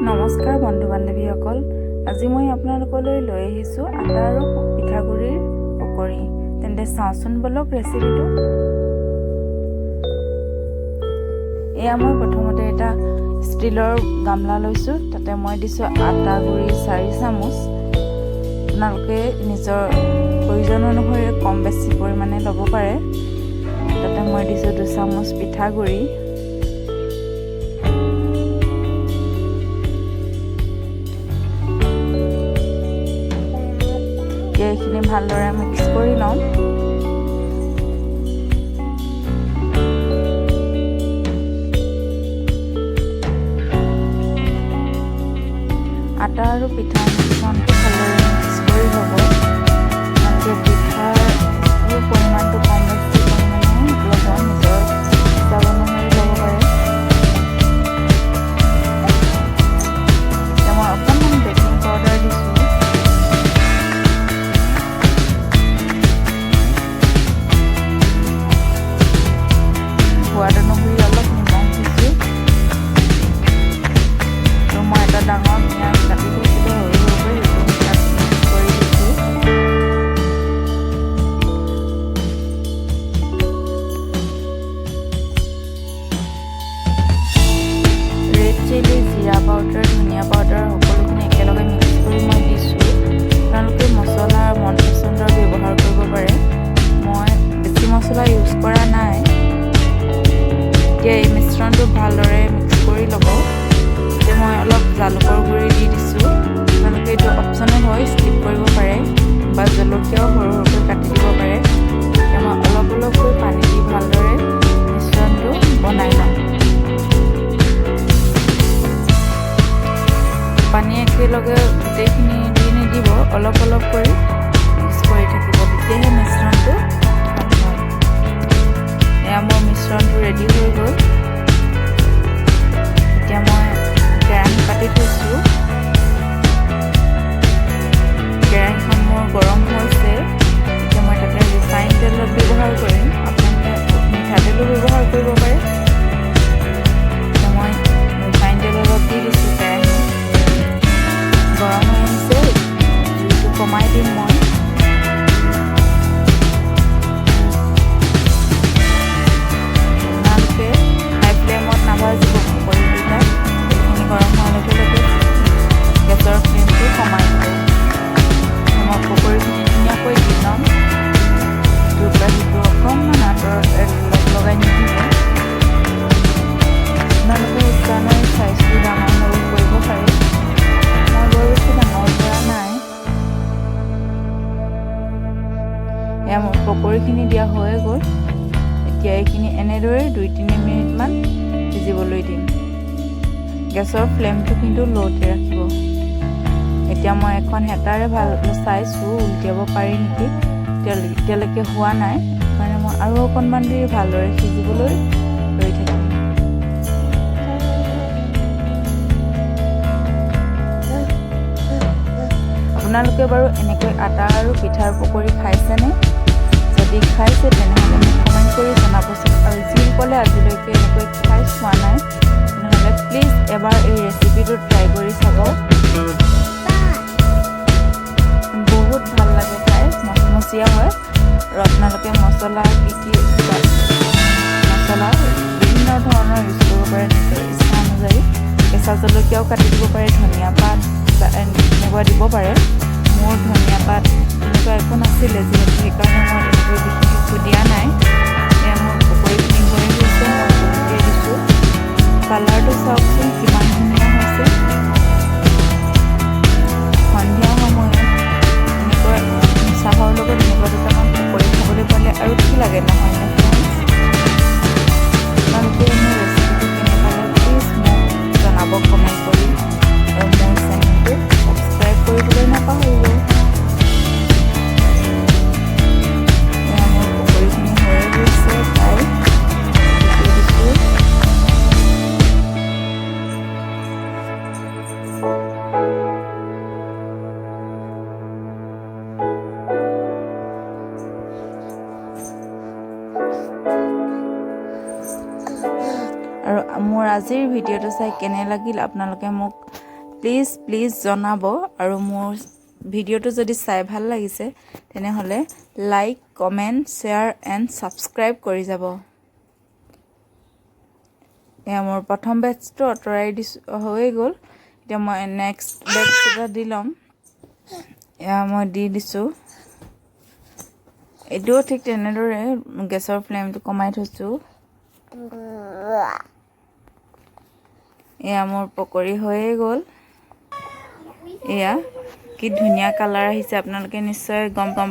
নমস্কাৰ বন্ধু বান্ধৱীসকল, আজি মই আপোনালোকলৈ লৈ আহিছোঁ আটা আৰু পিঠাগুড়িৰ পকৰি। তেন্তে চাওঁচোন বলক ৰেচিপিটো। এয়া মই প্ৰথমতে এটা ষ্টিলৰ গামলা লৈছোঁ, তাতে মই দিছোঁ আটা গুড়ি 4 চামুচ। আপোনালোকে নিজৰ প্ৰয়োজন অনুসৰি কম বেছি পৰিমাণে ল'ব পাৰে। তাতে মই দিছোঁ 2 চামুচ পিঠাগুড়ি, এইখিনি ভালদৰে মিক্স কৰি লওঁ। আটা আৰু পিঠাৰ মিশ্ৰণটো ভালদৰে মিক্স কৰি ল'ব। পিঠাৰ পৰিমাণটো কম বেছি পৰিমাণে ল'ব, নিজৰ হিচাপ অনুসৰি ল'ব পাৰে। এতিয়া মই অকণমান বেকিং পাউডাৰ দিছোঁ, সোৱাদ অনুসৰি অলপ নিমখ দিছোঁ, আৰু মই এটা ডাঙৰ পিঁয়াজ কাটি থৈছিলোঁ সৰু সৰুকৈ, সেইটো তাত মিক্স কৰি দিছোঁ। ৰেড চিলি, জিৰা পাউডাৰ, ধনিয়া পাউডাৰ সকলোখিনি একেলগে মিক্স কৰি মই দিছোঁ। আপোনালোকে মছলাৰ মন পচন্দৰ ব্যৱহাৰ কৰিব পাৰে। মই বেছি মছলা ইউজ কৰা নাই। এতিয়া এই মিশ্ৰণটো ভালদৰে মিক্স কৰি ল'ব। এতিয়া মই অলপ জালুকৰ গুড়ি দি দিছোঁ। আপোনালোকে এইটো অপশ্যনেল হয়, স্কিপ কৰিব পাৰে, বা জলকীয়াও সৰু সৰুকৈ কাটি দিব পাৰে। এতিয়া মই অলপ অলপকৈ পানী দি ভালদৰে মিশ্ৰণটো বনাই লওঁ। পানী একেলগে গোটেইখিনি দি নিদিব, অলপ অলপ কৰি মিক্স কৰি থাকিব, তেতিয়াহে মিশ্ৰণটো ভাল হয়। এয়া মোৰ মিশ্ৰণটো ৰেডি হৈ গ'ল। এতিয়া মই কেৰাহী পাতি থৈছোঁ। কেৰাহীখন মোৰ গৰম হৈছে। এতিয়া মই তাতে ৰিফাইন তেল ব্যৱহাৰ কৰিম। আপোনালোকে মিঠাতেলো ব্যৱহাৰ কৰিব পাৰে। এতিয়া মই ৰিফাইন তেল অলপ দি দিছোঁ। কেৰাহী গৰম হৈ আহিছে, জুইটো কমাই দিম মই। আপোনালোকে হাই ফ্লেমত নাভাজিব পকৰিকেইটা। এইখিনি গৰম হোৱাৰ লগে লগে গেছৰ ফ্লেমটো কমাই দিব। মই পকৰিখিনি ধুনীয়াকৈ দি ল'ম। ইটোৰ পৰা সিটো অকণমান আঁতৰত লগাই নিদিব। আপোনালোকে ইষ্টাৰ্ণৰ চাইজটো ডাঙৰ সৰু কৰিব পাৰে। মই বৰ বেছি ডাঙৰ কৰা নাই। এয়া মোৰ পকৰিখিনি দিয়া হৈ গ'ল। এতিয়া এইখিনি এনেদৰে 2-3 মিনিটমান সিজিবলৈ দিম। গেছৰ ফ্লেমটো কিন্তু ল'তে ৰাখিব। এতিয়া মই এখন হেতাৰে ভাল চাইছোঁ উলটিয়াব পাৰি নেকি, এতিয়ালৈকে হোৱা নাই। সেইকাৰণে মই আৰু অকণমান দেৰি ভালদৰে সিজিবলৈ ৰৈ থাকিম। আপোনালোকে বাৰু এনেকৈ আটা আৰু পিঠাৰ পকৰি খাইছেনে? যদি খাইছে তেনেহ'লে মোক কমেণ্ট কৰি জনাবচোন। আৰু যিসকলে আজিলৈকে এনেকৈ খাই চোৱা নাই, তেনেহ'লে প্লিজ এবাৰ এই ৰেচিপিটো ট্ৰাই কৰি চাব। বহুত ভাল লাগে খাই, মচমচীয়া হয়। আৰু আপোনালোকে মছলা মছলা বিভিন্ন ধৰণৰ ইউজ কৰিব পাৰে নিজৰ ইচ্ছা অনুযায়ী। কেঁচা জলকীয়াও কাটি দিব পাৰে, ধনিয়া পাত এনেকুৱা দিব পাৰে। মোৰ ধনিয়া পাত এনেকুৱা একো নাছিলে, যিহেতু সেইকাৰণে মই তেনেকৈ বিশেষ একো দিয়া নাই। এয়া মোৰ পকৰিখিনি হৈ গৈছে, মই উলটিয়াই দিছোঁ। কালাৰটো চাওকচোন কিমান ধুনীয়া হৈছে। সন্ধিয়া সময়ত এনেকুৱা চাহৰ লগত এনেকুৱা দুটামান পকৰি খাবলৈ পালে আৰু কি লাগে নহয়নে ফ্ৰেণ্ডছ? আপোনালোকে মোৰ ৰেচিপিটো কেনে পালে প্লিজ মোক জনাব কমেণ্ট কৰি, আৰু মোৰ চেনেলটো ছাবস্ক্ৰাইব কৰিবলৈ নাপাহৰিব। মোৰ পকৰিখিনি হৈ গৈছে প্ৰায়। আৰু মোৰ আজিৰ ভিডিঅ'টো চাই কেনে লাগিল আপোনালোকে মোক প্লিজ জনাব আৰু মোৰ ভিডিঅ'টো যদি চাই ভাল লাগিছে তেনেহ'লে like comment share and subscribe কৰি যাব। এয়া মোৰ প্ৰথম বেটছটো আঁতৰাই দিছোঁ হৈ গ'ল। এতিয়া মই নেক্সট বেটছ এটা দি ল'ম। এয়া মই দি দিছোঁ। এইটোও ঠিক তেনেদৰে গেছৰ ফ্লেমটো কমাই থৈছোঁ। এয়া মোৰ পকৰি হৈয়ে গ'ল। এয়া কি ধুনীয়া কালাৰ আহিছে, আপোনালোকে নিশ্চয় গম পাম।